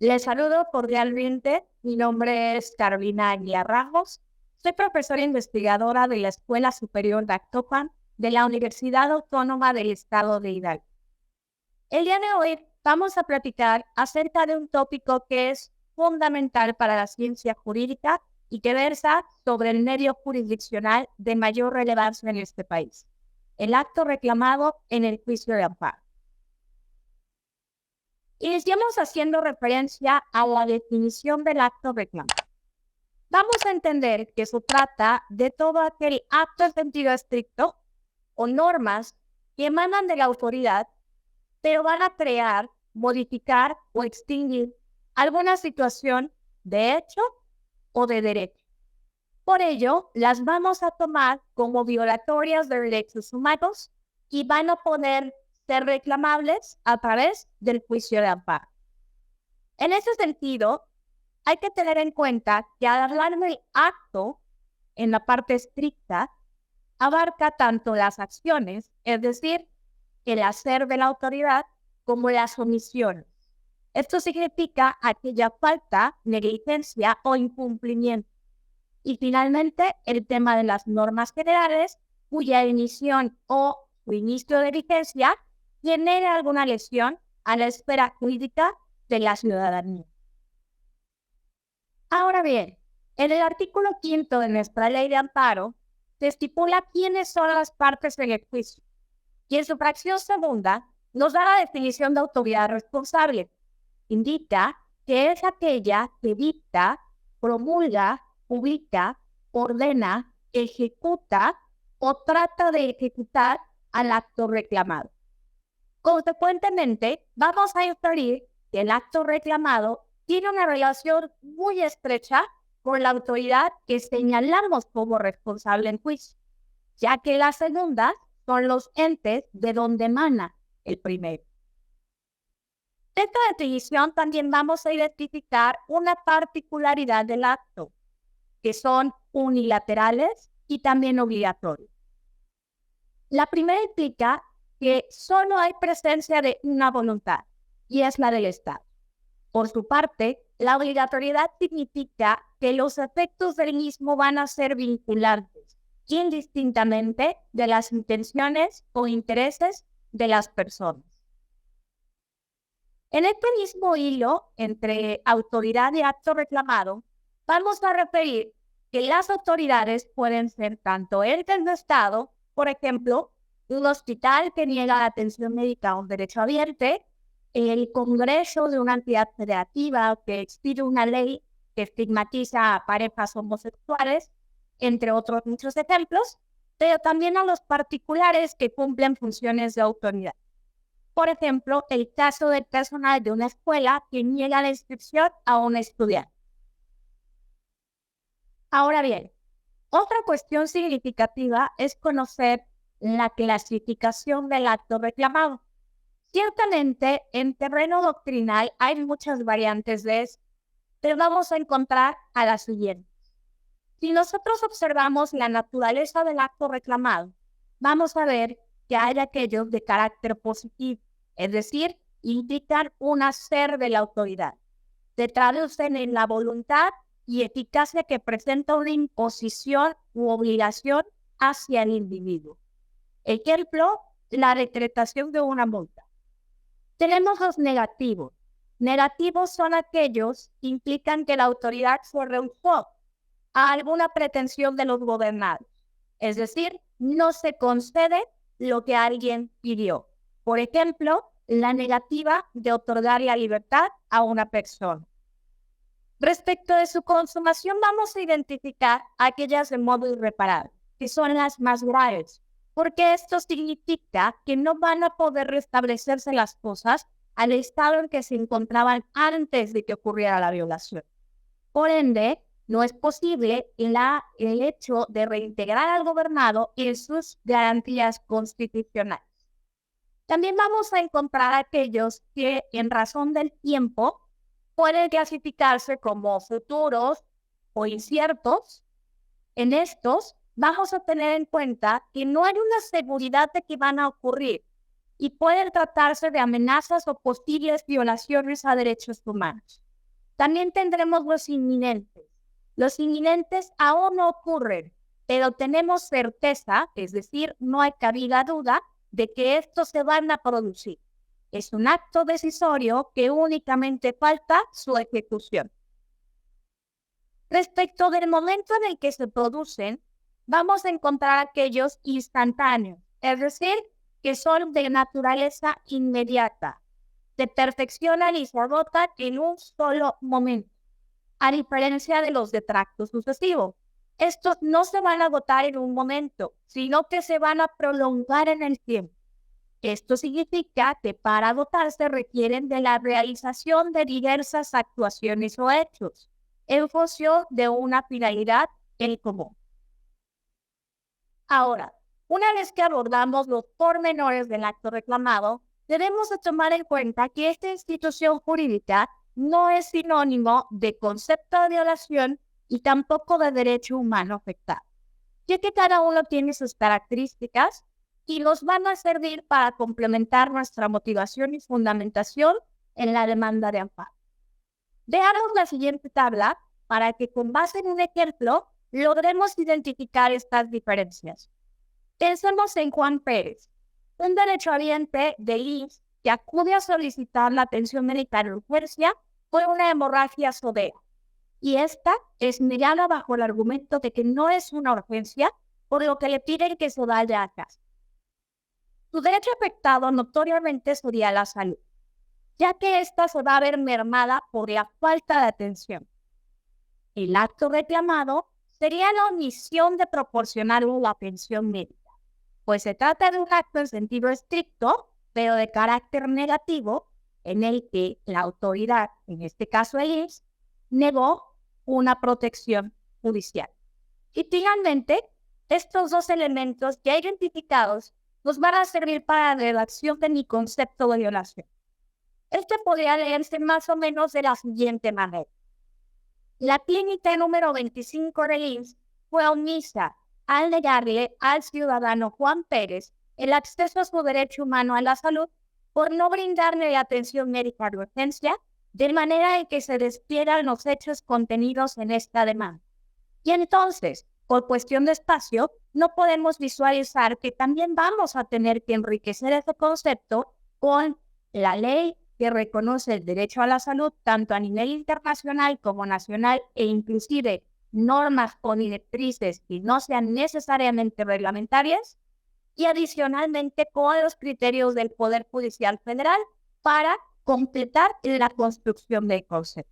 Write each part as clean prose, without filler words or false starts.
Les saludo cordialmente. Mi nombre es Carolina Aguilar Ramos. Soy profesora investigadora de la Escuela Superior de Actopan de la Universidad Autónoma del Estado de Hidalgo. El día de hoy vamos a platicar acerca de un tópico que es fundamental para la ciencia jurídica y que versa sobre el medio jurisdiccional de mayor relevancia en este país, el acto reclamado en el juicio de amparo. Iniciamos haciendo referencia a la definición del acto reclamado. Vamos a entender que se trata de todo aquel acto en sentido estricto o normas que emanan de la autoridad, pero van a crear, modificar o extinguir alguna situación de hecho o de derecho. Por ello, las vamos a tomar como violatorias de derechos humanos y van a poder ser reclamables a través del juicio de amparo. En ese sentido, hay que tener en cuenta que al hablar del acto, en la parte estricta, abarca tanto las acciones, es decir, el hacer de la autoridad, como las omisiones. Esto significa aquella falta, negligencia o incumplimiento. Y finalmente, el tema de las normas generales, cuya emisión o su inicio de vigencia genera alguna lesión a la esfera jurídica de la ciudadanía. Ahora bien, en el artículo 5 de nuestra ley de amparo se estipula quiénes son las partes en el juicio y en su fracción segunda nos da la definición de autoridad responsable. Indica que es aquella que dicta, promulga, publica, ordena, ejecuta o trata de ejecutar al acto reclamado. Consecuentemente, vamos a inferir que el acto reclamado tiene una relación muy estrecha con la autoridad que señalamos como responsable en juicio, ya que las segundas son los entes de donde emana el primero. En esta definición también vamos a identificar una particularidad del acto, que son unilaterales y también obligatorios. La primera implica que solo hay presencia de una voluntad, y es la del Estado. Por su parte, la obligatoriedad significa que los efectos del mismo van a ser vinculantes, indistintamente de las intenciones o intereses de las personas. En este mismo hilo entre autoridad y acto reclamado, vamos a referir que las autoridades pueden ser tanto entes de Estado, por ejemplo, un hospital que niega la atención médica a un derecho abierto, el Congreso de una entidad federativa que expide una ley que estigmatiza a parejas homosexuales, entre otros muchos ejemplos, pero también a los particulares que cumplen funciones de autoridad. Por ejemplo, el caso del personal de una escuela que niega la inscripción a un estudiante. Ahora bien, otra cuestión significativa es conocer la clasificación del acto reclamado. Ciertamente, en terreno doctrinal hay muchas variantes de esto, pero vamos a encontrar a las siguientes. Si nosotros observamos la naturaleza del acto reclamado, vamos a ver que hay aquellos de carácter positivo, es decir, indican un hacer de la autoridad. Se traducen en la voluntad y eficacia que presenta una imposición u obligación hacia el individuo. Ejemplo, la decretación de una multa. Tenemos los negativos. Negativos son aquellos que implican que la autoridad se rehusó a alguna pretensión de los gobernados. Es decir, no se concede lo que alguien pidió. Por ejemplo, la negativa de otorgar la libertad a una persona. Respecto de su consumación, vamos a identificar aquellas de modo irreparable, que son las más graves, porque esto significa que no van a poder restablecerse las cosas al estado en que se encontraban antes de que ocurriera la violación. Por ende, no es posible el hecho de reintegrar al gobernado en sus garantías constitucionales. También vamos a encontrar aquellos que, en razón del tiempo, pueden clasificarse como futuros o inciertos. En estos, vamos a tener en cuenta que no hay una seguridad de que van a ocurrir y pueden tratarse de amenazas o posibles violaciones a derechos humanos. También tendremos los inminentes. Los inminentes aún no ocurren, pero tenemos certeza, es decir, no hay cabida duda de que estos se van a producir. Es un acto decisorio que únicamente falta su ejecución. Respecto del momento en el que se producen, vamos a encontrar aquellos instantáneos, es decir, que son de naturaleza inmediata, se perfeccionan y se agotan en un solo momento, a diferencia de los de tracto sucesivo. Estos no se van a agotar en un momento, sino que se van a prolongar en el tiempo. Esto significa que para agotarse requieren de la realización de diversas actuaciones o hechos, en función de una finalidad en común. Ahora, una vez que abordamos los pormenores del acto reclamado, debemos de tomar en cuenta que esta institución jurídica no es sinónimo de concepto de violación y tampoco de derecho humano afectado, ya que cada uno tiene sus características y nos van a servir para complementar nuestra motivación y fundamentación en la demanda de amparo. Veamos la siguiente tabla para que con base en un ejemplo logremos identificar estas diferencias. Pensemos en Juan Pérez, un derechohabiente del IMSS que acude a solicitar la atención médica de urgencia por una hemorragia sodera. Y esta es negada bajo el argumento de que no es una urgencia, por lo que le piden que se vaya a casa. Su derecho afectado notoriamente sería la salud, ya que ésta se va a ver mermada por la falta de atención. El acto reclamado sería la omisión de proporcionarle la atención médica, pues se trata de un acto en sentido estricto, pero de carácter negativo, en el que la autoridad, en este caso el IMSS, negó una protección judicial. Y finalmente, estos dos elementos ya identificados nos van a servir para la redacción de mi concepto de violación. Este podría leerse más o menos de la siguiente manera. La clínica número 25 del IMSS fue omisa al negarle al ciudadano Juan Pérez el acceso a su derecho humano a la salud por no brindarle la atención médica de urgencia, de manera en que se despliegan los hechos contenidos en esta demanda. Y entonces, por cuestión de espacio, no podemos visualizar que también vamos a tener que enriquecer ese concepto con la ley que reconoce el derecho a la salud tanto a nivel internacional como nacional e inclusive normas o directrices que no sean necesariamente reglamentarias y adicionalmente con los criterios del Poder Judicial Federal para completar la construcción del concepto.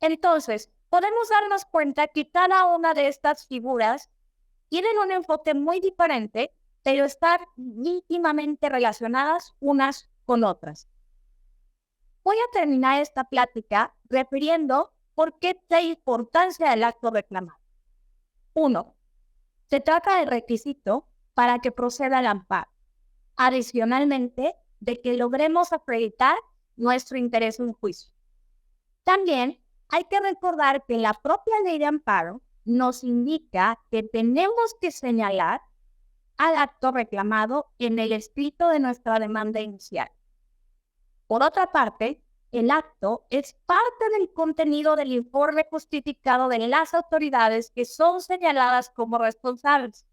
Entonces, podemos darnos cuenta que cada una de estas figuras tienen un enfoque muy diferente, pero están íntimamente relacionadas unas con otras. Voy a terminar esta plática refiriendo por qué la importancia del acto reclamado. 1. Se trata del requisito para que proceda el amparo. Adicionalmente, de que logremos acreditar nuestro interés en juicio. También hay que recordar que la propia ley de amparo nos indica que tenemos que señalar al acto reclamado en el escrito de nuestra demanda inicial. Por otra parte, el acto es parte del contenido del informe justificado de las autoridades que son señaladas como responsables.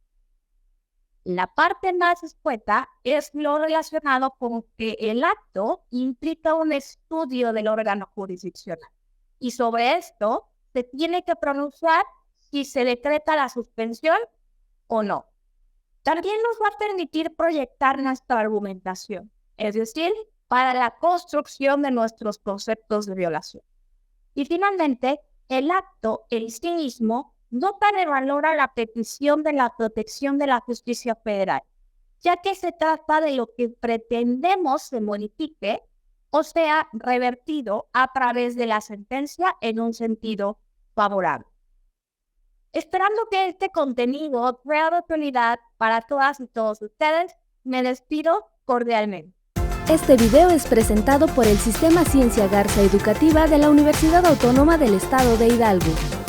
La parte más escueta es lo relacionado con que el acto implica un estudio del órgano jurisdiccional. Y sobre esto se tiene que pronunciar si se decreta la suspensión o no. También nos va a permitir proyectar nuestra argumentación, es decir, para la construcción de nuestros conceptos de violación. Y finalmente, el acto en sí mismo no valora la petición de la protección de la justicia federal, ya que se trata de lo que pretendemos se modifique o sea revertido a través de la sentencia en un sentido favorable. Esperando que este contenido sea de utilidad para todas y todos ustedes, me despido cordialmente. Este video es presentado por el Sistema Ciencia Garza Educativa de la Universidad Autónoma del Estado de Hidalgo.